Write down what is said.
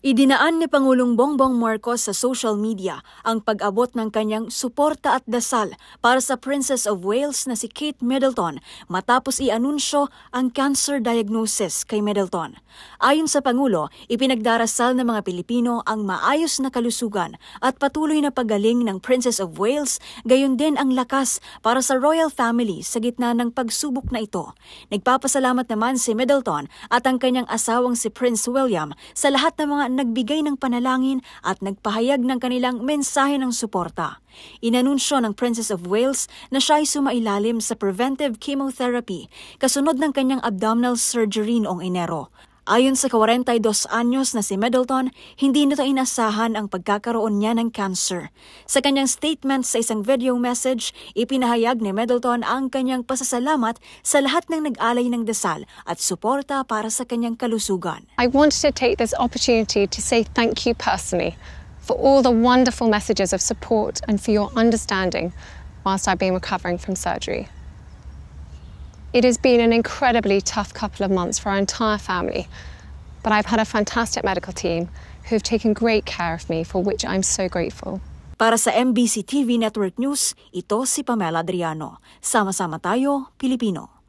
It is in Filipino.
Idinaan ni Pangulong Bongbong Marcos sa social media ang pag-abot ng kanyang suporta at dasal para sa Princess of Wales na si Kate Middleton matapos i-anunsyo ang cancer diagnosis kay Middleton. Ayon sa Pangulo, ipinagdarasal ng mga Pilipino ang maayos na kalusugan at patuloy na paggaling ng Princess of Wales, gayon din ang lakas para sa royal family sa gitna ng pagsubok na ito. Nagpapasalamat naman si Middleton at ang kanyang asawang si Prince William sa lahat ng mga nagbigay ng panalangin at nagpahayag ng kanilang mensahe ng suporta. Inanunsyo ng Princess of Wales na siya ay sumailalim sa preventive chemotherapy kasunod ng kanyang abdominal surgery noong Enero. Ayon sa 42 anyos na si Middleton, hindi nito inasahan ang pagkakaroon niya ng cancer. Sa kanyang statement sa isang video message, ipinahayag ni Middleton ang kanyang pasasalamat sa lahat ng nag-alay ng dasal at suporta para sa kanyang kalusugan. I wanted to take this opportunity to say thank you personally for all the wonderful messages of support and for your understanding whilst I've been recovering from surgery. It has been an incredibly tough couple of months for our entire family, but I've had a fantastic medical team who have taken great care of me, for which I'm so grateful. Para sa MBC TV Network News, ito si Pamela Adriano. Sama-sama tayo, Pilipino.